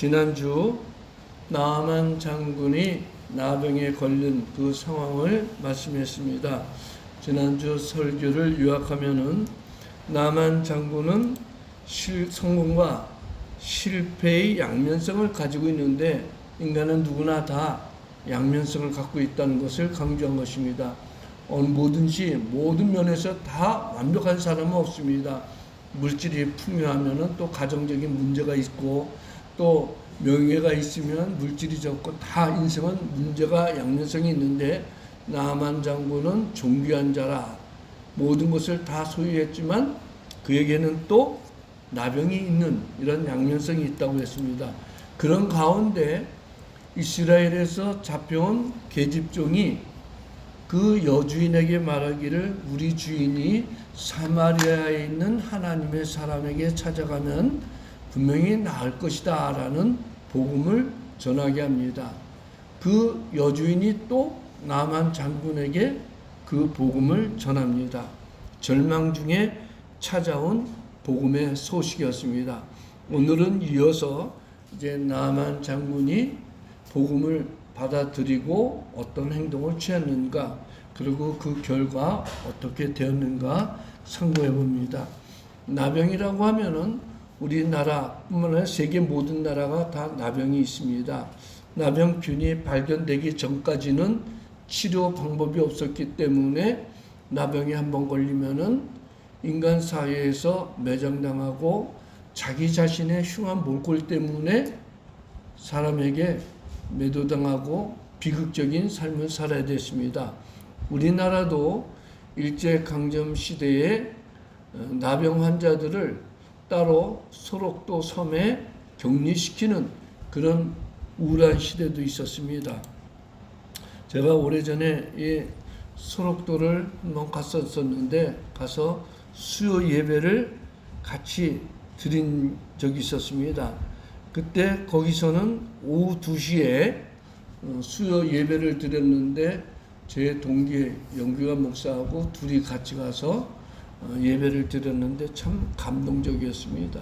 지난주 나아만 장군이 나병에 걸린 그 상황을 말씀했습니다. 지난주 설교를 요약하면은 나아만 장군은 성공과 실패의 양면성을 가지고 있는데 인간은 누구나 다 양면성을 갖고 있다는 것을 강조한 것입니다. 뭐든지 모든 면에서 다 완벽한 사람은 없습니다. 물질이 풍요하면은 또 가정적인 문제가 있고 또 명예가 있으면 물질이 적고 다 인생은 문제가 양면성이 있는데 나아만 장군은 존귀한 자라 모든 것을 다 소유했지만 그에게는 또 나병이 있는 이런 양면성이 있다고 했습니다. 그런 가운데 이스라엘에서 잡혀온 계집종이 그 여주인에게 말하기를 우리 주인이 사마리아에 있는 하나님의 사람에게 찾아가면 분명히 나을 것이다 라는 복음을 전하게 합니다. 그 여주인이 또 나아만 장군에게 그 복음을 전합니다. 절망 중에 찾아온 복음의 소식이었습니다. 오늘은 이어서 이제 나아만 장군이 복음을 받아들이고 어떤 행동을 취했는가, 그리고 그 결과 어떻게 되었는가 상고해 봅니다. 나병이라고 하면은 우리나라뿐만 아니라 세계 모든 나라가 다 나병이 있습니다. 나병균이 발견되기 전까지는 치료 방법이 없었기 때문에 나병이 한번 걸리면은 인간 사회에서 매장당하고 자기 자신의 흉한 몰골 때문에 사람에게 매도당하고 비극적인 삶을 살아야 됐습니다. 우리나라도 일제강점 시대에 나병 환자들을 따로 소록도 섬에 격리시키는 그런 우울한 시대도 있었습니다. 제가 오래전에 이 소록도를 한번 갔었는데 가서 수요 예배를 같이 드린 적이 있었습니다. 그때 거기서는 오후 2시에 수요 예배를 드렸는데 제 동기 영규관 목사하고 둘이 같이 가서 예배를 드렸는데 참 감동적이었습니다.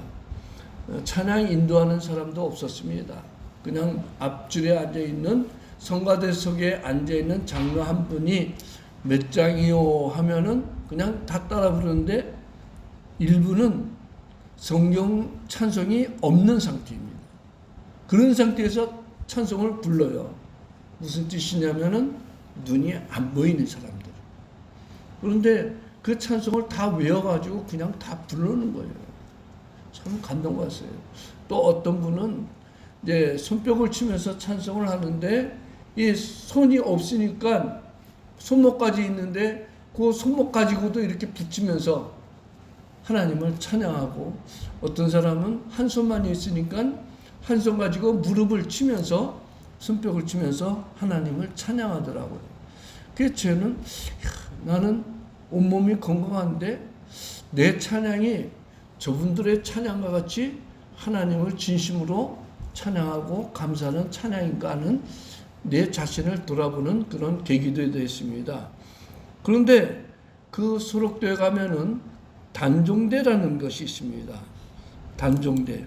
찬양 인도하는 사람도 없었습니다. 그냥 앞줄에 앉아있는 성가대석에 앉아있는 장로 한 분이 몇 장이요 하면은 그냥 다 따라 부르는데 일부는 성경 찬송이 없는 상태입니다. 그런 상태에서 찬송을 불러요. 무슨 뜻이냐면은 눈이 안 보이는 사람들. 그런데 그 찬송을 다 외워가지고 그냥 다 부르는 거예요. 참 감동받았어요. 또 어떤 분은 이제 손뼉을 치면서 찬송을 하는데 이 손이 없으니까 손목까지 있는데 그 손목 가지고도 이렇게 붙이면서 하나님을 찬양하고, 어떤 사람은 한 손만 있으니까 한 손 가지고 무릎을 치면서 손뼉을 치면서 하나님을 찬양하더라고요. 그래서 저는 나는 온몸이 건강한데 내 찬양이 저분들의 찬양과 같이 하나님을 진심으로 찬양하고 감사하는 찬양인가 하는 내 자신을 돌아보는 그런 계기도 되었습니다. 그런데 그 소록도에 가면은 단종대라는 것이 있습니다. 단종대.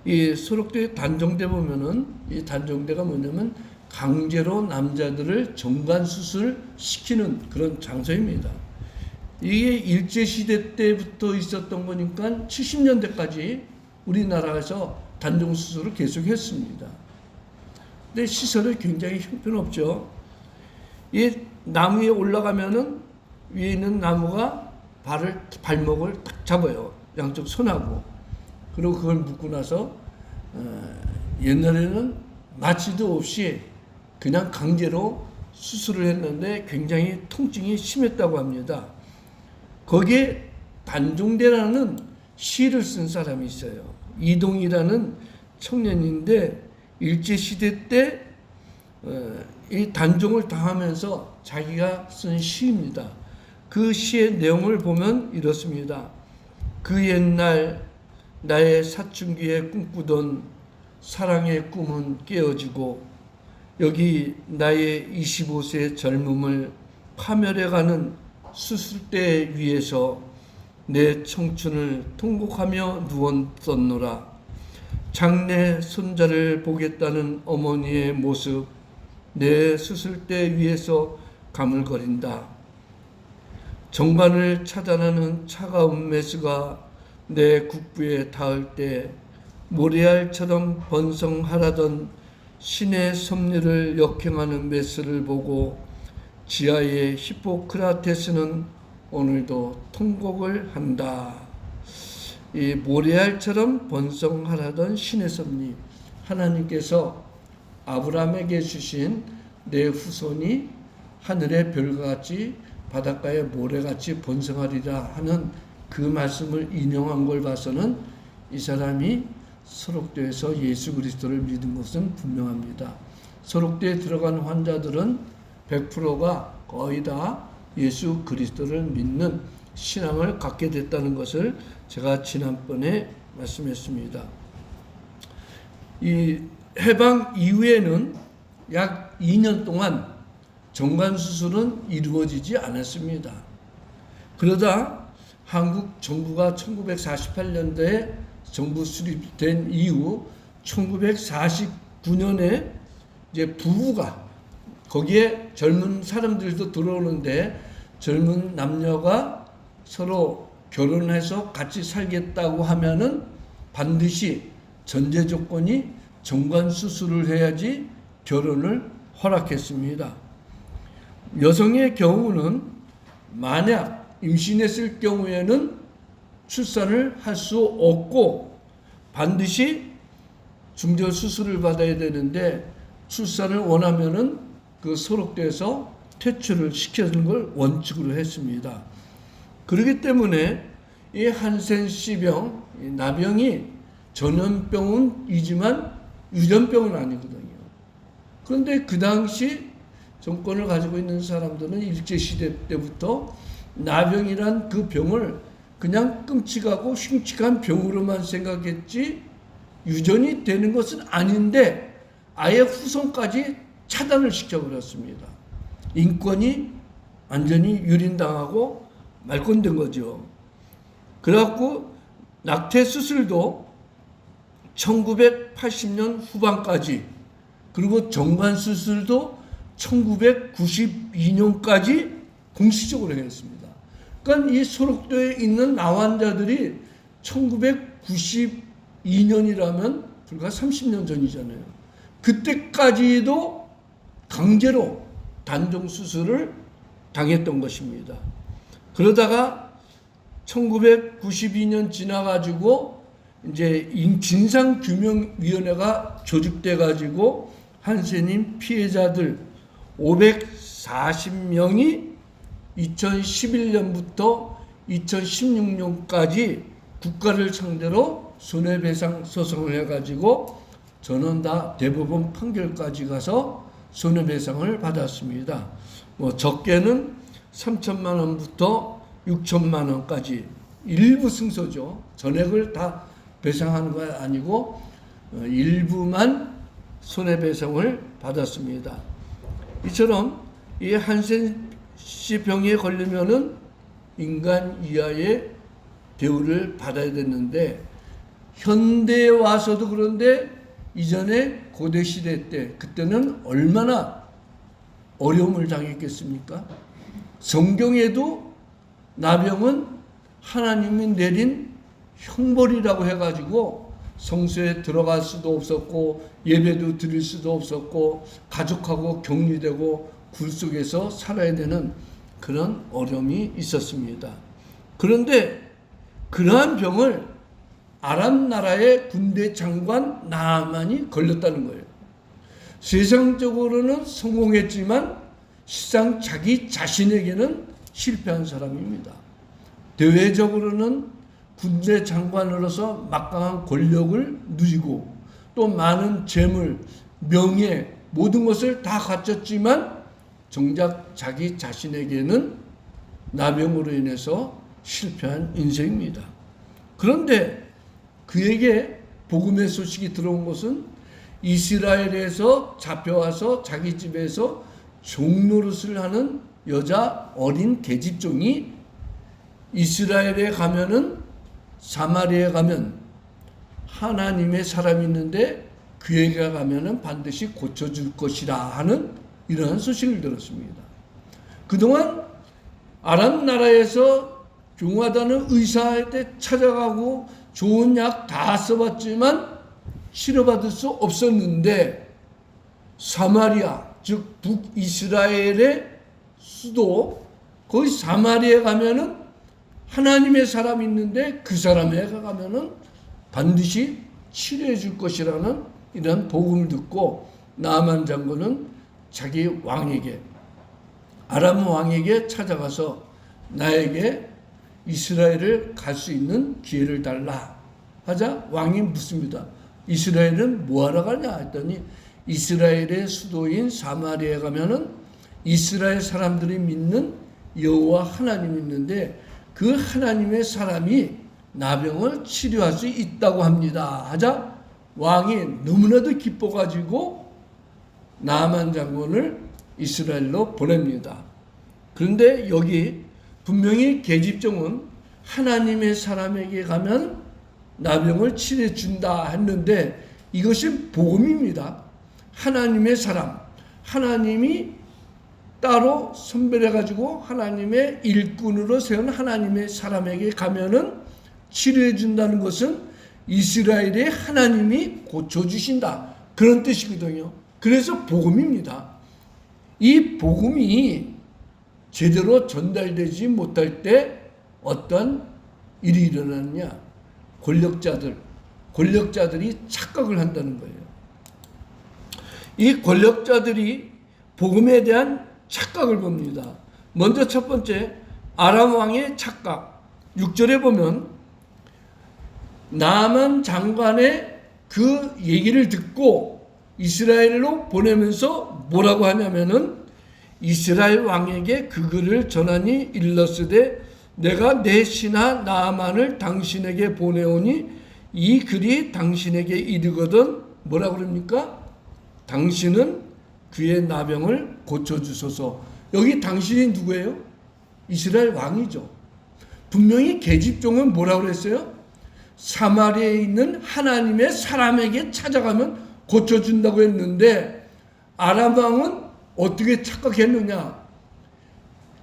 이 소록도의 단종대 보면은 이 단종대가 뭐냐면 강제로 남자들을 정관수술 시키는 그런 장소입니다. 이게 일제시대 때부터 있었던 거니까 70년대까지 우리나라에서 단종수술을 계속했습니다. 근데 시설이 굉장히 형편없죠. 이 나무 위에 올라가면은 위에 있는 나무가 발목을 딱 잡아요. 양쪽 손하고. 그리고 그걸 묶고 나서 옛날에는 마취도 없이 그냥 강제로 수술을 했는데 굉장히 통증이 심했다고 합니다. 거기에 단종대라는 시를 쓴 사람이 있어요. 이동이라는 청년인데 일제시대 때 이 단종을 당하면서 자기가 쓴 시입니다. 그 시의 내용을 보면 이렇습니다. 그 옛날 나의 사춘기에 꿈꾸던 사랑의 꿈은 깨어지고 여기 나의 25세 젊음을 파멸해가는 수술대 위에서 내 청춘을 통곡하며 누웠었노라. 장래 손자를 보겠다는 어머니의 모습, 내 수술대 위에서 가물거린다. 정관을 차단하는 차가운 메스가 내 국부에 닿을 때 모래알처럼 번성하라던 신의 섭리를 역행하는 메스를 보고 지하의 히포크라테스는 오늘도 통곡을 한다. 이 모래알처럼 번성하라던 신의 섭리, 하나님께서 아브라함에게 주신 내 후손이 하늘의 별같이 바닷가의 모래같이 번성하리라 하는 그 말씀을 인용한 걸 봐서는 이 사람이 소록도에서 예수 그리스도를 믿은 것은 분명합니다. 소록도에 들어간 환자들은 100%가 거의 다 예수 그리스도를 믿는 신앙을 갖게 됐다는 것을 제가 지난번에 말씀했습니다. 이 해방 이후에는 약 2년 동안 정관 수술은 이루어지지 않았습니다. 그러다 한국 정부가 1948년도에 정부 수립된 이후 1949년에 이제 부부가 거기에 젊은 사람들도 들어오는데 젊은 남녀가 서로 결혼해서 같이 살겠다고 하면은 반드시 전제 조건이 정관 수술을 해야지 결혼을 허락했습니다. 여성의 경우는 만약 임신했을 경우에는 출산을 할 수 없고 반드시 중절 수술을 받아야 되는데 출산을 원하면은 그 소록도에서 퇴출을 시키는 걸 원칙으로 했습니다. 그렇기 때문에 이 한센시병, 나병이 전염병이지만 유전병은 아니거든요. 그런데 그 당시 정권을 가지고 있는 사람들은 일제시대 때부터 나병이란 그 병을 그냥 끔찍하고 흉측한 병으로만 생각했지 유전이 되는 것은 아닌데 아예 후손까지 차단을 시켜버렸습니다. 인권이 완전히 유린당하고 말건된 거죠. 그래갖고 낙태 수술도 1980년 후반까지 그리고 정관 수술도 1992년까지 공식적으로 했습니다. 그러니까 이 소록도에 있는 나환자들이 1992년이라면 불과 30년 전이잖아요. 그때까지도 강제로 단종 수술을 당했던 것입니다. 그러다가 1992년 지나가지고 이제 진상규명위원회가 조직돼 가지고 한센인 피해자들 540명이 2011년부터 2016년까지 국가를 상대로 손해배상 소송을 해가지고 저는 다 대법원 판결까지 가서 손해배상을 받았습니다. 뭐 적게는 3천만 원부터 6천만 원까지 일부 승소죠. 전액을 다 배상하는 거 아니고 일부만 손해배상을 받았습니다. 이처럼 이 한센씨 병에 걸리면은 인간 이하의 대우를 받아야 됐는데 현대에 와서도 그런데 이전에 고대 시대 때 그때는 얼마나 어려움을 당했겠습니까? 성경에도 나병은 하나님이 내린 형벌이라고 해가지고 성소에 들어갈 수도 없었고 예배도 드릴 수도 없었고 가족하고 격리되고 굴 속에서 살아야 되는 그런 어려움이 있었습니다. 그런데 그러한 병을 아람 나라의 군대 장관 나아만이 걸렸다는 거예요. 세상적으로는 성공했지만 실상 자기 자신에게는 실패한 사람입니다. 대외적으로는 군대 장관으로서 막강한 권력을 누리고 또 많은 재물, 명예 모든 것을 다 갖췄지만 정작 자기 자신에게는 나병으로 인해서 실패한 인생입니다. 그런데 그에게 복음의 소식이 들어온 것은 이스라엘에서 잡혀와서 자기 집에서 종노릇을 하는 여자 어린 계집종이 이스라엘에 가면은 사마리아에 가면 하나님의 사람이 있는데 그에게 가면은 반드시 고쳐줄 것이라 하는 이러한 소식을 들었습니다. 그동안 아람 나라에서 용하다는 의사한테 찾아가고 좋은 약 다 써봤지만 치료받을 수 없었는데 사마리아, 즉 북이스라엘의 수도 거기 사마리아에 가면은 하나님의 사람이 있는데 그 사람에게 가면은 반드시 치료해 줄 것이라는 이런 복음을 듣고 나아만 장군은 자기 왕에게, 아람 왕에게 찾아가서 나에게 이스라엘을 갈 수 있는 기회를 달라 하자 왕이 묻습니다. 이스라엘은 뭐하러 가냐 했더니 이스라엘의 수도인 사마리아에 가면은 이스라엘 사람들이 믿는 여호와 하나님이 있는데 그 하나님의 사람이 나병을 치료할 수 있다고 합니다 하자 왕이 너무나도 기뻐가지고 나아만 장군을 이스라엘로 보냅니다. 그런데 여기 분명히 계집종은 하나님의 사람에게 가면 나병을 치료해 준다 했는데 이것이 복음입니다. 하나님의 사람, 하나님이 따로 선별해가지고 하나님의 일꾼으로 세운 하나님의 사람에게 가면은 치료해 준다는 것은 이스라엘의 하나님이 고쳐주신다, 그런 뜻이거든요. 그래서 복음입니다. 이 복음이 제대로 전달되지 못할 때 어떤 일이 일어나느냐, 권력자들이 착각을 한다는 거예요. 이 권력자들이 복음에 대한 착각을 봅니다. 먼저 첫 번째, 아람 왕의 착각. 6절에 보면 나아만 장관의 그 얘기를 듣고 이스라엘로 보내면서 뭐라고 하냐면은 이스라엘 왕에게 그 글을 전하니 일렀으되 내가 내 신하 나아만을 당신에게 보내오니 이 글이 당신에게 이르거든 뭐라고 그럽니까? 당신은 그의 나병을 고쳐주소서. 여기 당신이 누구예요? 이스라엘 왕이죠. 분명히 계집종은 뭐라고 그랬어요? 사마리아에 있는 하나님의 사람에게 찾아가면 고쳐준다고 했는데 아람 왕은 어떻게 착각했느냐?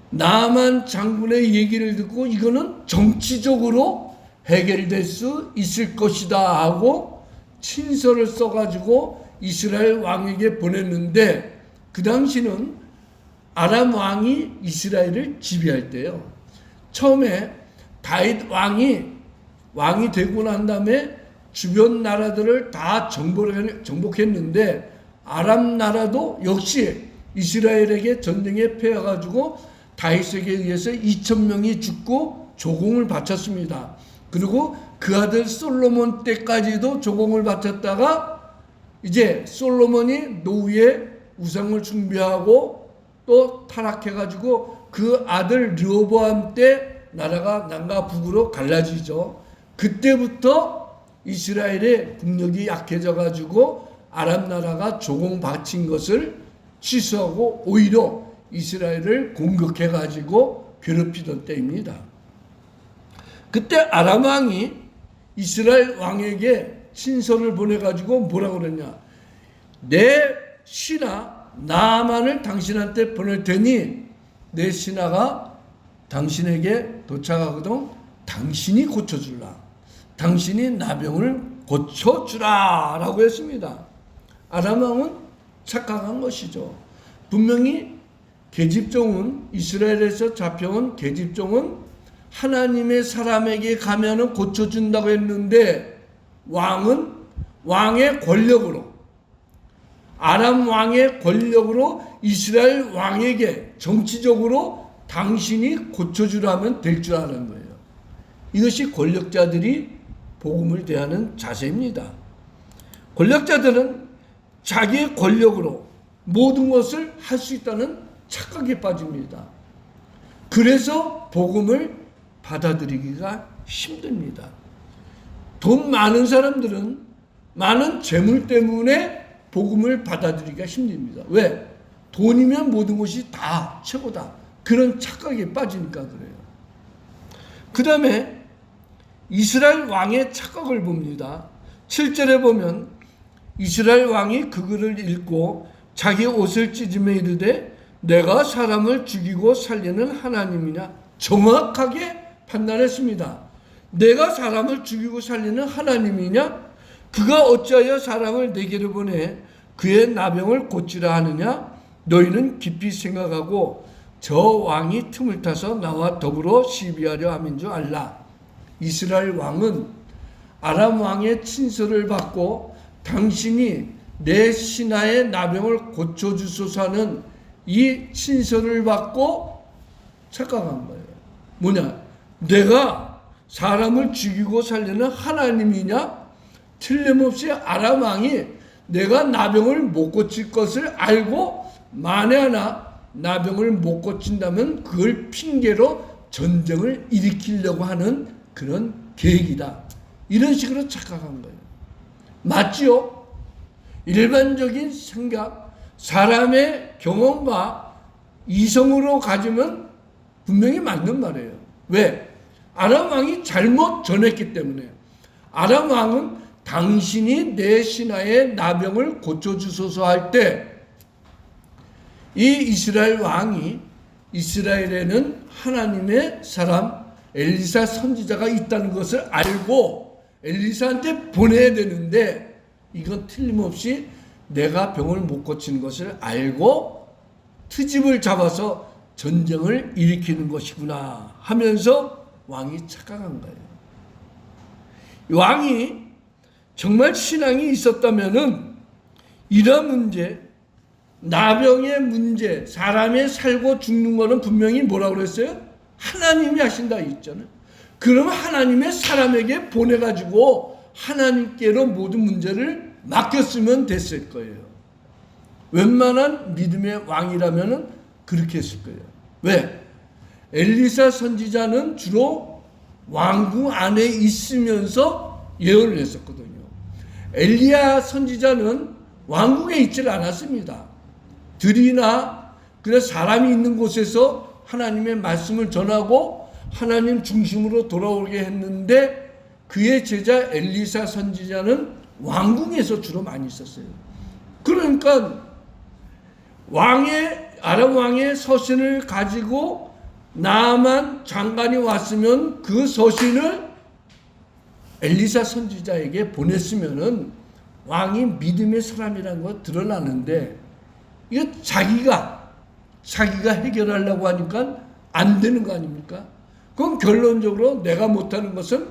나아만 장군의 얘기를 듣고 이거는 정치적으로 해결될 수 있을 것이다 하고 친서를 써가지고 이스라엘 왕에게 보냈는데 그 당시는 아람 왕이 이스라엘을 지배할 때요. 처음에 다윗 왕이 되고 난 다음에 주변 나라들을 다 정복했는데 아람 나라도 역시 이스라엘에게 전쟁에 패해가지고 다윗에게 의해서 2,000명이 죽고 조공을 바쳤습니다. 그리고 그 아들 솔로몬 때까지도 조공을 바쳤다가 이제 솔로몬이 노후에 우상을 숭배하고 또 타락해가지고 그 아들 르호보암 때 나라가 남과 북으로 갈라지죠. 그때부터 이스라엘의 국력이 약해져가지고 아람 나라가 조공 바친 것을 취소하고 오히려 이스라엘을 공격해가지고 괴롭히던 때입니다. 그때 아람 왕이 이스라엘 왕에게 친서를 보내가지고 뭐라고 그랬냐? 내 신하 나아만을 당신한테 보낼 테니 내 신하가 당신에게 도착하거든 당신이 고쳐줄라. 당신이 나병을 고쳐주라 라고 했습니다. 아람 왕은 착각한 것이죠. 분명히 계집종은 이스라엘에서 잡혀온 계집종은 하나님의 사람에게 가면은 고쳐준다고 했는데 왕은 왕의 권력으로 아람 왕의 권력으로 이스라엘 왕에게 정치적으로 당신이 고쳐주라면 될 줄 아는 거예요. 이것이 권력자들이 복음을 대하는 자세입니다. 권력자들은 자기의 권력으로 모든 것을 할 수 있다는 착각에 빠집니다. 그래서 복음을 받아들이기가 힘듭니다. 돈 많은 사람들은 많은 재물 때문에 복음을 받아들이기가 힘듭니다. 왜? 돈이면 모든 것이 다 최고다. 그런 착각에 빠지니까 그래요. 그 다음에 이스라엘 왕의 착각을 봅니다. 7절에 보면 이스라엘 왕이 그 글을 읽고 자기 옷을 찢으며 이르되 내가 사람을 죽이고 살리는 하나님이냐? 정확하게 판단했습니다. 내가 사람을 죽이고 살리는 하나님이냐? 그가 어찌하여 사람을 내게로 보내 그의 나병을 고치라 하느냐? 너희는 깊이 생각하고 저 왕이 틈을 타서 나와 더불어 시비하려 함인 줄 알라. 이스라엘 왕은 아람 왕의 친서를 받고 당신이 내 신하의 나병을 고쳐주소서 하는 이 친서를 받고 착각한 거예요. 뭐냐? 내가 사람을 죽이고 살리는 하나님이냐? 틀림없이 아람 왕이 내가 나병을 못 고칠 것을 알고 만에 하나 나병을 못 고친다면 그걸 핑계로 전쟁을 일으키려고 하는 그런 계획이다. 이런 식으로 착각한 거예요. 맞지요? 일반적인 생각, 사람의 경험과 이성으로 가지면 분명히 맞는 말이에요. 왜? 아람 왕이 잘못 전했기 때문에. 아람 왕은 당신이 내 신하의 나병을 고쳐주소서 할 때 이 이스라엘 왕이 이스라엘에는 하나님의 사람 엘리사 선지자가 있다는 것을 알고 엘리사한테 보내야 되는데 이건 틀림없이 내가 병을 못 고치는 것을 알고 트집을 잡아서 전쟁을 일으키는 것이구나 하면서 왕이 착각한 거예요. 왕이 정말 신앙이 있었다면은 이런 문제, 나병의 문제, 사람이 살고 죽는 거는 분명히 뭐라고 그랬어요? 하나님이 하신다 있잖아요. 그러면 하나님의 사람에게 보내가지고 하나님께로 모든 문제를 맡겼으면 됐을 거예요. 웬만한 믿음의 왕이라면 그렇게 했을 거예요. 왜? 엘리사 선지자는 주로 왕궁 안에 있으면서 예언을 했었거든요. 엘리야 선지자는 왕궁에 있질 않았습니다. 들이나 그냥 사람이 있는 곳에서 하나님의 말씀을 전하고 하나님 중심으로 돌아오게 했는데 그의 제자 엘리사 선지자는 왕궁에서 주로 많이 있었어요. 그러니까 아람 왕의 서신을 가지고 나만 장관이 왔으면 그 서신을 엘리사 선지자에게 보냈으면은 왕이 믿음의 사람이라는 거 드러나는데 이거 자기가 해결하려고 하니까 안 되는 거 아닙니까? 그럼 결론적으로 내가 못하는 것은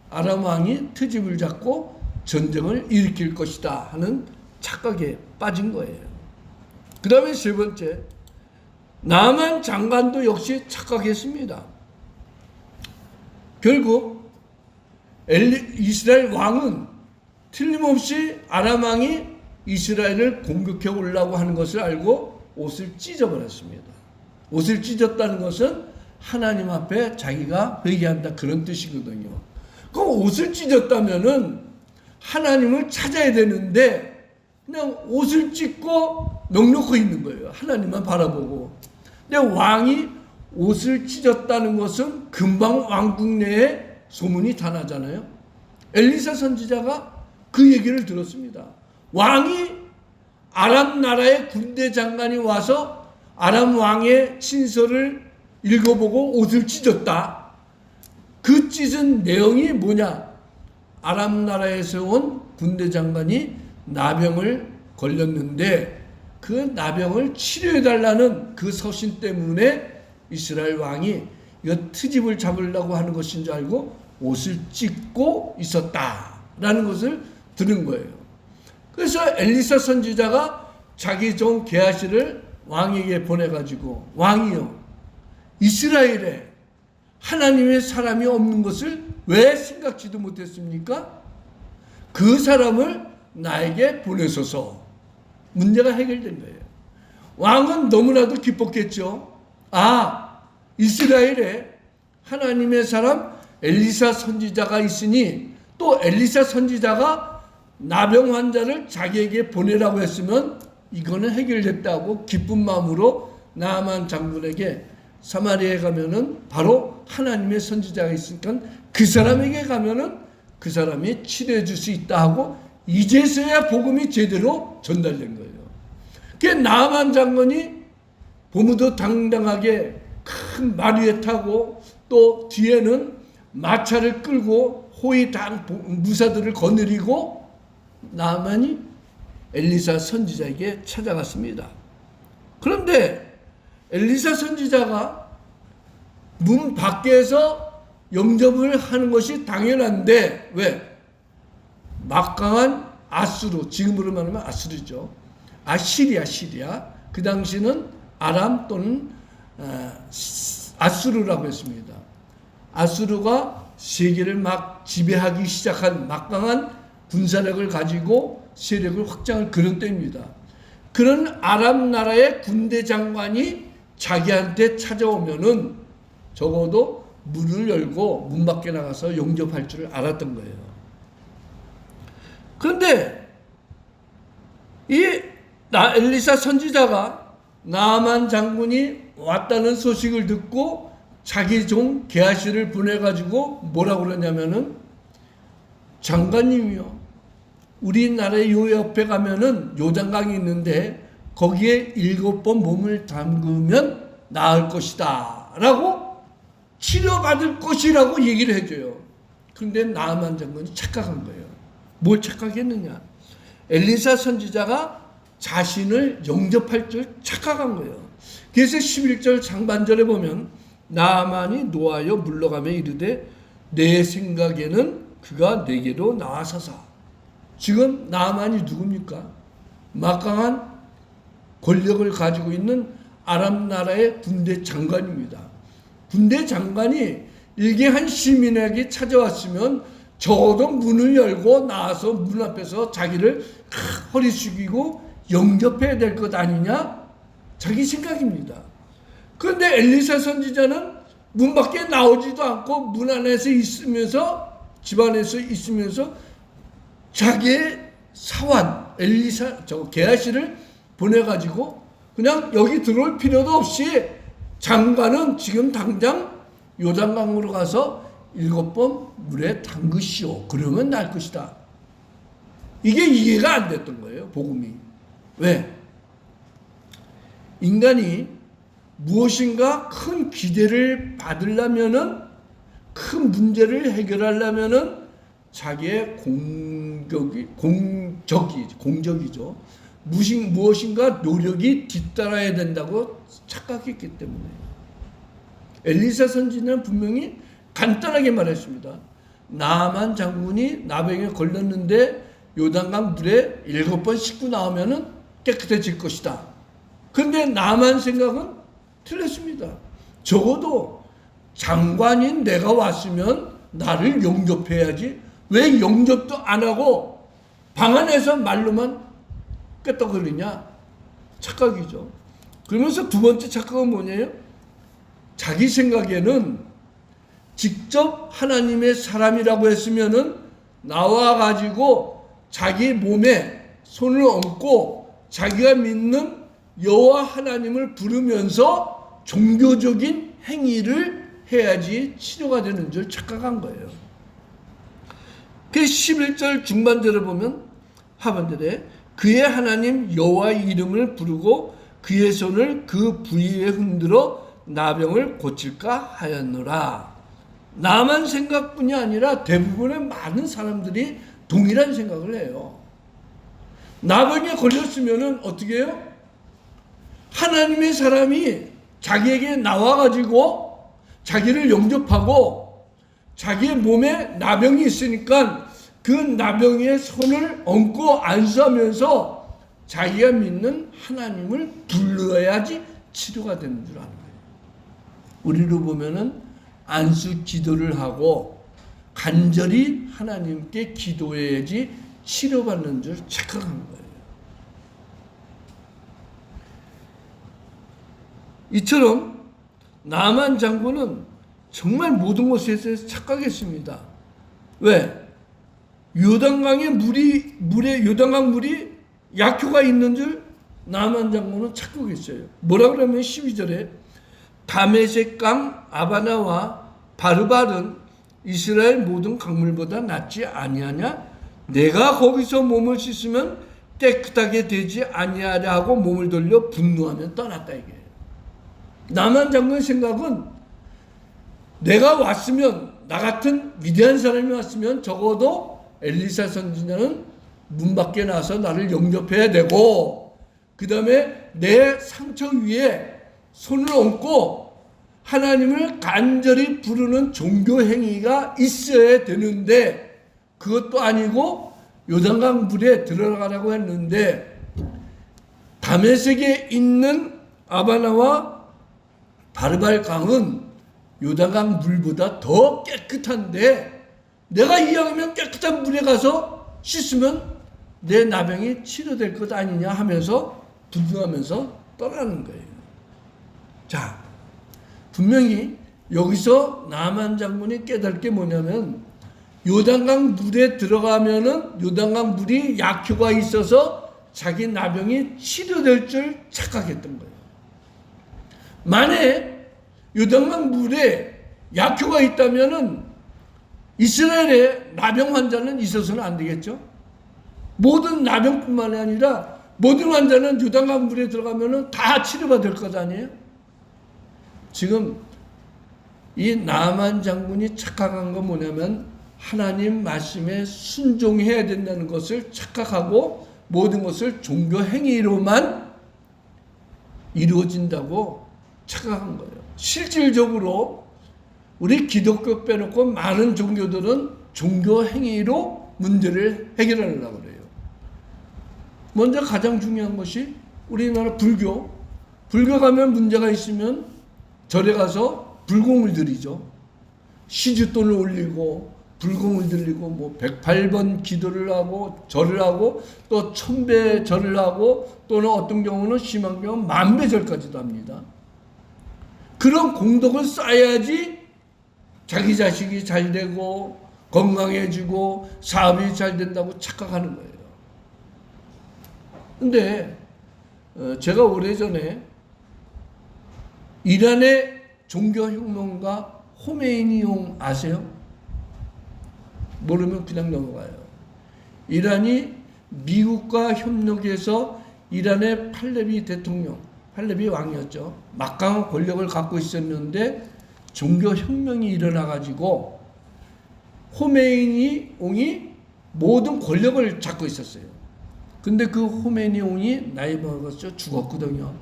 아람 왕이 트집을 잡고 전쟁을 일으킬 것이다 하는 착각에 빠진 거예요. 그 다음에 세 번째, 나만 장관도 역시 착각했습니다. 결국 이스라엘 왕은 틀림없이 아람 왕이 이스라엘을 공격해 오려고 하는 것을 알고 옷을 찢어버렸습니다. 옷을 찢었다는 것은 하나님 앞에 자기가 회개한다 그런 뜻이거든요. 그럼 옷을 찢었다면은 하나님을 찾아야 되는데 그냥 옷을 찢고 넋놓고 있는 거예요. 하나님만 바라보고. 근데 왕이 옷을 찢었다는 것은 금방 왕궁 내에 소문이 다 나잖아요. 엘리사 선지자가 그 얘기를 들었습니다. 왕이 아람 나라의 군대 장관이 와서 아람 왕의 친서를 읽어보고 옷을 찢었다. 그 찢은 내용이 뭐냐? 아람 나라에서 온 군대 장관이 나병을 걸렸는데 그 나병을 치료해달라는 그 서신 때문에 이스라엘 왕이 이거 트집을 잡으려고 하는 것인 줄 알고 옷을 찢고 있었다라는 것을 들은 거예요. 그래서 엘리사 선지자가 자기 종 게하시를 왕에게 보내가지고 왕이요 이스라엘에 하나님의 사람이 없는 것을 왜 생각지도 못했습니까? 그 사람을 나에게 보내소서. 문제가 해결된 거예요. 왕은 너무나도 기뻤겠죠. 이스라엘에 하나님의 사람 엘리사 선지자가 있으니 또 엘리사 선지자가 나병 환자를 자기에게 보내라고 했으면 이거는 해결됐다고 기쁜 마음으로 나아만 장군에게 사마리아에 가면은 바로 하나님의 선지자가 있으니까 그 사람에게 가면은 그 사람이 치료해 줄 수 있다 하고 이제서야 복음이 제대로 전달된 거예요. 그 나만 장군이 보무도 당당하게 큰 말 위에 타고 또 뒤에는 마차를 끌고 호위당 무사들을 거느리고 나만이 엘리사 선지자에게 찾아갔습니다. 그런데 엘리사 선지자가 문 밖에서 영접을 하는 것이 당연한데 왜? 막강한 아수르, 지금으로 말하면 아수르죠. 시리아. 그 당시는 아람 또는 아수르라고 했습니다. 아수르가 세계를 막 지배하기 시작한 막강한 군사력을 가지고 세력을 확장할 그런 때입니다. 그런 아람 나라의 군대 장관이 자기한테 찾아오면은 적어도 문을 열고 문 밖에 나가서 영접할 줄 알았던 거예요. 그런데 이 엘리사 선지자가 나아만 장군이 왔다는 소식을 듣고 자기 종 게하시를 보내가지고 뭐라고 그러냐면은 장관님이요, 우리나라의 요 옆에 가면은 요단강이 있는데 거기에 7번 몸을 담그면 나을 것이다 라고 치료받을 것이라고 얘기를 해줘요. 그런데 나아만 장군이 착각한 거예요. 뭘 착각했느냐? 엘리사 선지자가 자신을 영접할 줄 착각한 거예요. 그래서 11절 상반절에 보면 나아만이 노하여 물러가며 이르되 내 생각에는 그가 내게로 나와서서. 지금 나아만이 누굽니까? 막강한 권력을 가지고 있는 아람 나라의 군대 장관입니다. 군대 장관이 일개한 시민에게 찾아왔으면 적어도 문을 열고 나와서 문 앞에서 자기를 허리 숙이고 영접해야 될 것 아니냐? 자기 생각입니다. 그런데 엘리사 선지자는 문 밖에 나오지도 않고 문 안에서 있으면서, 집 안에서 있으면서 자기의 사환 게하시를 보내가지고 그냥 여기 들어올 필요도 없이 장관은 지금 당장 요단강으로 가서 7번 물에 담그시오. 그러면 날 것이다. 이게 이해가 안 됐던 거예요, 복음이. 왜? 인간이 무엇인가 큰 기대를 받으려면은, 큰 문제를 해결하려면은 자기의 공적이죠. 무엇인가 노력이 뒤따라야 된다고 착각했기 때문에. 엘리사 선지자는 분명히 간단하게 말했습니다. 나아만 장군이 나병에 걸렸는데 요단강 물에 7번 씻고 나오면은 깨끗해질 것이다. 그런데 나아만 생각은 틀렸습니다. 적어도 장관인 내가 왔으면 나를 영접해야지. 왜 영접도 안 하고 방 안에서 말로만 끄떡거리냐? 착각이죠. 그러면서 두 번째 착각은 뭐냐요? 자기 생각에는 직접 하나님의 사람이라고 했으면은 나와가지고 자기 몸에 손을 얹고 자기가 믿는 여호와 하나님을 부르면서 종교적인 행위를 해야지 치료가 되는 줄 착각한 거예요. 그 11절 중반절을 보면 하반절에 그의 하나님 여호와의 이름을 부르고 그의 손을 그 부위에 흔들어 나병을 고칠까 하였노라. 나만 생각뿐이 아니라 대부분의 많은 사람들이 동일한 생각을 해요. 나병에 걸렸으면 어떻게 해요? 하나님의 사람이 자기에게 나와가지고 자기를 영접하고 자기의 몸에 나병이 있으니까 그 나병에 손을 얹고 안수하면서 자기가 믿는 하나님을 불러야지 치료가 되는 줄 아는 거예요. 우리로 보면은 안수 기도를 하고 간절히 하나님께 기도해야지 치료받는 줄 착각한 거예요. 이처럼 나만 장군은 정말 모든 것에 착각했습니다. 왜? 요단강의 요단강 물이 약효가 있는 줄 나만 장군은 착각했어요. 뭐라 그러면 12절에 다메섹강 아바나와 바르발은 이스라엘 모든 강물보다 낫지 아니하냐? 내가 거기서 몸을 씻으면 깨끗하게 되지 아니하랴 하고 몸을 돌려 분노하며 떠났다 이게. 나만 장군의 생각은 내가 왔으면, 나 같은 위대한 사람이 왔으면 적어도 엘리사 선지자는 문 밖에 나서 나를 영접해야 되고, 그 다음에 내 상처 위에 손을 얹고 하나님을 간절히 부르는 종교 행위가 있어야 되는데, 그것도 아니고 요단강 물에 들어가라고 했는데, 다메섹에 있는 아바나와 바르발 강은 요단강 물보다 더 깨끗한데, 내가 이왕이면 깨끗한 물에 가서 씻으면 내 나병이 치료될 것 아니냐 하면서 분노하면서 떠나는 거예요. 자, 분명히 여기서 나만 장군이 깨달을 게 뭐냐면, 요단강 물에 들어가면은 요단강 물이 약효가 있어서 자기 나병이 치료될 줄 착각했던 거예요. 만에 요단강 물에 약효가 있다면은 이스라엘에 나병 환자는 있어서는 안 되겠죠. 모든 나병뿐만 아니라 모든 환자는 요단강 물에 들어가면은 다 치료받을 것 아니에요. 지금 이 나만 장군이 착각한 건 뭐냐면, 하나님 말씀에 순종해야 된다는 것을 착각하고 모든 것을 종교 행위로만 이루어진다고 착각한 거예요. 실질적으로 우리 기독교 빼놓고 많은 종교들은 종교 행위로 문제를 해결하려고 그래요. 먼저 가장 중요한 것이 우리나라 불교. 불교 가면 문제가 있으면 절에 가서 불공을 드리죠. 시주돈을 올리고 불공을 드리고 뭐 108번 기도를 하고 절을 하고 또 1000배 절을 하고, 또는 어떤 경우는 심한 경우는 10,000배 절까지도 합니다. 그런 공덕을 쌓아야지 자기 자식이 잘 되고 건강해지고 사업이 잘 된다고 착각하는 거예요. 근데 제가 오래전에 이란의 종교혁명가 호메이니용 아세요? 모르면 그냥 넘어가요. 이란이 미국과 협력해서 이란의 팔레비 대통령, 팔레비 왕이었죠. 막강한 권력을 갖고 있었는데 종교혁명이 일어나가지고 호메이니용이 모든 권력을 잡고 있었어요. 근데 그 호메이니용이 나이 먹어서 죽었거든요.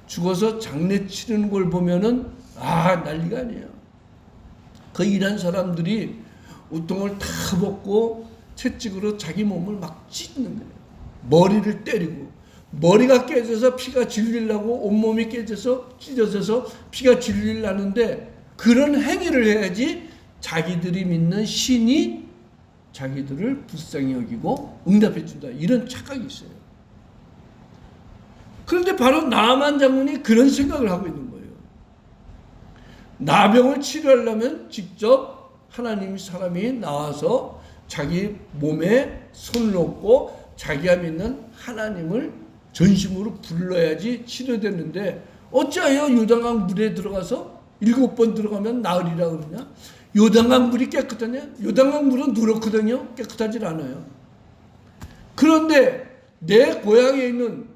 죽어서 장례 치르는 걸 보면은 난리가 아니에요. 그 이란 사람들이 우통을 다 벗고 채찍으로 자기 몸을 막 찢는 거예요. 머리를 때리고, 머리가 깨져서 피가 질리려고 온몸이 깨져서 찢어져서 피가 질리려는데, 그런 행위를 해야지 자기들이 믿는 신이 자기들을 불쌍히 여기고 응답해 준다, 이런 착각이 있어요. 그런데 바로 나만 장군이 그런 생각을 하고 있는 거예요. 나병을 치료하려면 직접 하나님 사람이 나와서 자기 몸에 손을 놓고 자기가 믿는 하나님을 전심으로 불러야지 치료되는데, 어찌하여 요단강 물에 들어가서 7번 들어가면 나으리라 그러냐? 요단강 물이 깨끗하냐? 요단강 물은 누렇거든요. 깨끗하지 않아요. 그런데 내 고향에 있는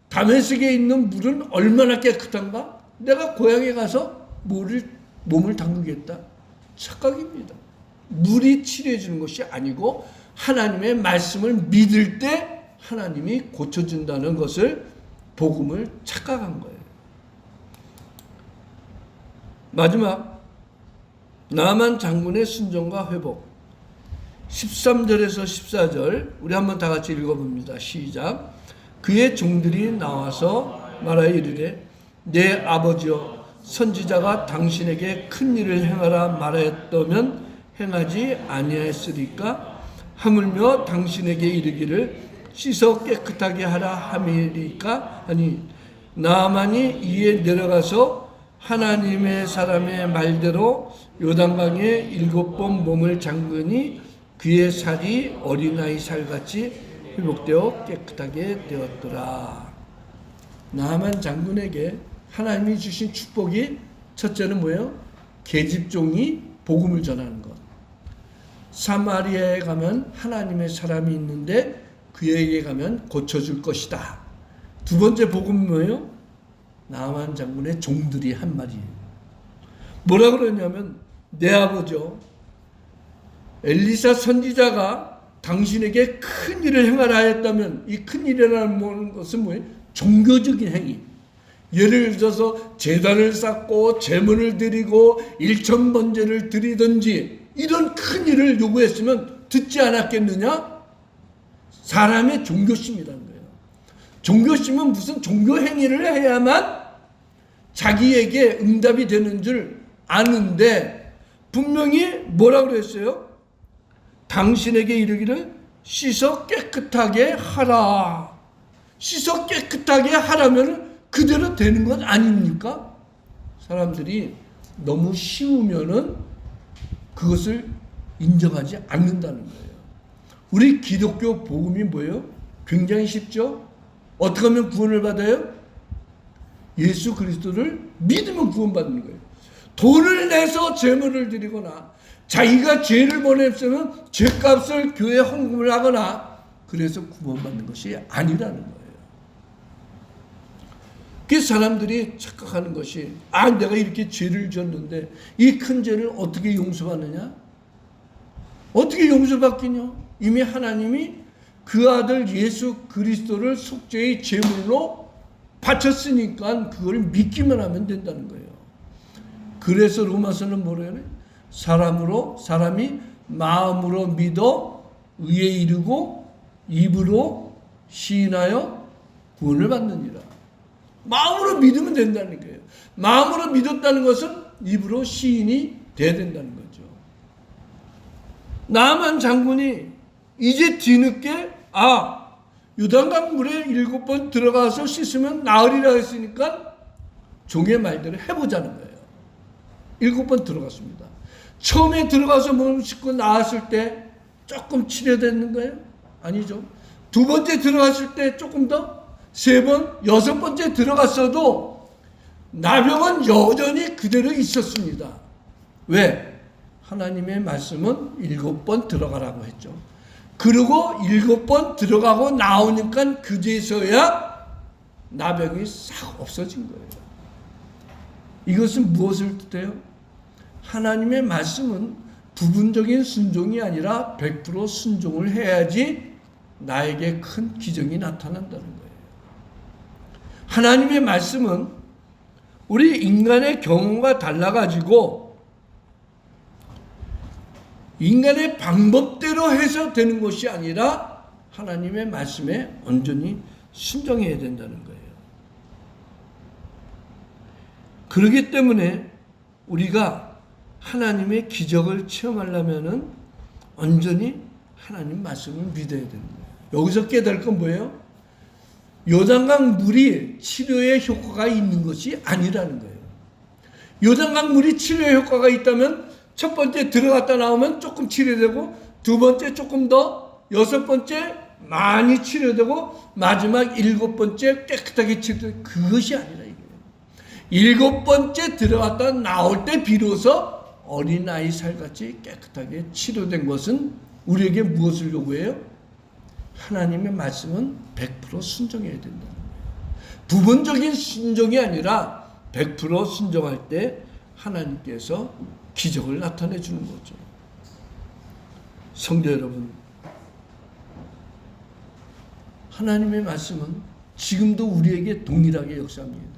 다메섹에 있는 물은 얼마나 깨끗한가? 내가 고향에 가서 몸을 담그겠다. 착각입니다. 물이 치료해 주는 것이 아니고 하나님의 말씀을 믿을 때 하나님이 고쳐준다는 것을, 복음을 착각한 거예요. 마지막 나만 장군의 순종과 회복, 13절에서 14절 우리 한번 다 같이 읽어봅니다. 시작. 그의 종들이 나와서 말하여 이르되, 내 아버지여, 선지자가 당신에게 큰 일을 행하라 말하였다면 행하지 아니하였으리까? 하물며 당신에게 이르기를 씻어 깨끗하게 하라 함이리까? 하니 나만이 이에 내려가서 하나님의 사람의 말대로 요단강에 7번 몸을 잠그니 그의 살이 어린아이 살같이 회복되어 깨끗하게 되었더라. 나만 장군에게 하나님이 주신 축복이, 첫째는 뭐예요? 계집종이 복음을 전하는 것. 사마리아에 가면 하나님의 사람이 있는데 그에게 가면 고쳐줄 것이다. 두 번째 복음은 뭐예요? 나만 장군의 종들이 한 말이에요. 뭐라 그러냐면 내 아버지요, 엘리사 선지자가 당신에게 큰 일을 행하라 했다면 이 큰 일이라는 것은 뭐예요? 종교적인 행위. 예를 들어서 제단을 쌓고 제물을 드리고 일천번제를 드리든지 이런 큰 일을 요구했으면 듣지 않았겠느냐? 사람의 종교심이라는 거예요. 종교심은 무슨 종교 행위를 해야만 자기에게 응답이 되는 줄 아는데 분명히 뭐라고 그랬어요? 당신에게 이르기를 씻어 깨끗하게 하라. 씻어 깨끗하게 하라면 그대로 되는 것 아닙니까? 사람들이 너무 쉬우면은 그것을 인정하지 않는다는 거예요. 우리 기독교 복음이 뭐예요? 굉장히 쉽죠? 어떻게 하면 구원을 받아요? 예수 그리스도를 믿으면 구원받는 거예요. 돈을 내서 제물을 드리거나 자기가 죄를 보냈으면 죄값을 교회에 헌금을 하거나 그래서 구원받는 것이 아니라는 거예요. 그 사람들이 착각하는 것이 내가 이렇게 죄를 졌는데 이 큰 죄를 어떻게 용서받느냐? 어떻게 용서받기냐? 이미 하나님이 그 아들 예수 그리스도를 속죄의 제물로 바쳤으니까 그걸 믿기만 하면 된다는 거예요. 그래서 로마서는 뭐래요? 사람이 마음으로 믿어 의에 이르고 입으로 시인하여 구원을 받느니라. 마음으로 믿으면 된다는 거예요. 마음으로 믿었다는 것은 입으로 시인이 돼야 된다는 거죠. 나만 장군이 이제 뒤늦게 요단강 물에 7번 들어가서 씻으면 나으리라 했으니까 종의 말대로 해보자는 거예요. 7번 들어갔습니다. 처음에 들어가서 몸 씻고 나왔을 때 조금 치료되는 거예요? 아니죠. 두 번째 들어갔을 때 조금 더, 세 번, 6번째 들어갔어도 나병은 여전히 그대로 있었습니다. 왜? 하나님의 말씀은 7번 들어가라고 했죠. 그리고 7번 들어가고 나오니까 그제서야 나병이 싹 없어진 거예요. 이것은 무엇을 뜻해요? 하나님의 말씀은 부분적인 순종이 아니라 100% 순종을 해야지 나에게 큰 기적이 나타난다는 거예요. 하나님의 말씀은 우리 인간의 경험과 달라가지고 인간의 방법대로 해서 되는 것이 아니라 하나님의 말씀에 온전히 순종해야 된다는 거예요. 그렇기 때문에 우리가 하나님의 기적을 체험하려면은 온전히 하나님 말씀을 믿어야 되는 거예요. 여기서 깨달을 건 뭐예요? 요단강 물이 치료의 효과가 있는 것이 아니라는 거예요. 요단강 물이 치료의 효과가 있다면 첫 번째 들어갔다 나오면 조금 치료되고 두 번째 조금 더, 6번째 많이 치료되고 마지막 7번째 깨끗하게 치료되고 그것이 아니라 이거예요. 7번째 들어갔다 나올 때 비로소 어린아이 살같이 깨끗하게 치료된 것은 우리에게 무엇을 요구해요? 하나님의 말씀은 100% 순종해야 된다는 거예요. 부분적인 순종이 아니라 100% 순종할 때 하나님께서 기적을 나타내 주는 거죠. 성도 여러분, 하나님의 말씀은 지금도 우리에게 동일하게 역사합니다.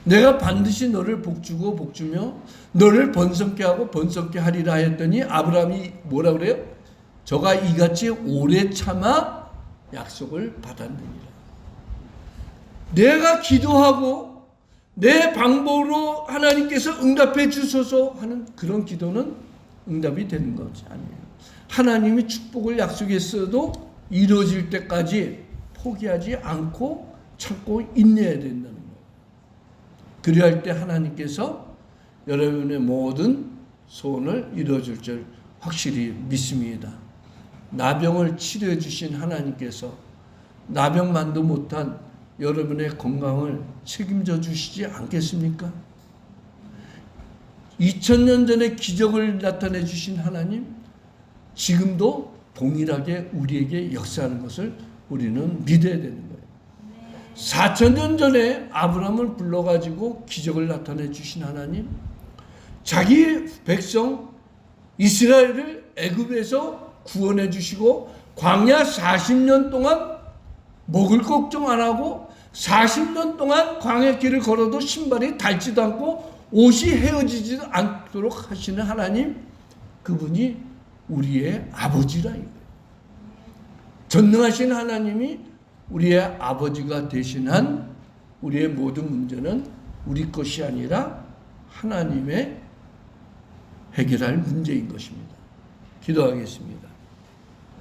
내가 반드시 너를 복주고 복주며 너를 번성케 하고 번성케 하리라 했더니 아브라함이 뭐라 그래요? 저가 이같이 오래 참아 약속을 받았느니라. 내가 기도하고 내 방법으로 하나님께서 응답해 주소서 하는 그런 기도는 응답이 되는 것이 아니에요. 하나님이 축복을 약속했어도 이루어질 때까지 포기하지 않고 참고 인내해야 된다는 거예요. 그리할 때 하나님께서 여러분의 모든 소원을 이루어줄 줄 확실히 믿습니다. 나병을 치료해 주신 하나님께서 나병만도 못한 여러분의 건강을 책임져 주시지 않겠습니까? 2000년 전에 기적을 나타내 주신 하나님, 지금도 동일하게 우리에게 역사하는 것을 우리는 믿어야 되는 거예요. 4,000년 전에 아브라함을 불러가지고 기적을 나타내 주신 하나님, 자기 백성 이스라엘을 애굽에서 구원해 주시고 광야 40년 동안 먹을 걱정 안 하고 40년 동안 광야길을 걸어도 신발이 닳지도 않고 옷이 헤어지지도 않도록 하시는 하나님, 그분이 우리의 아버지라 이거예요. 전능하신 하나님이 우리의 아버지가 되신 한 우리의 모든 문제는 우리 것이 아니라 하나님의 해결할 문제인 것입니다. 기도하겠습니다.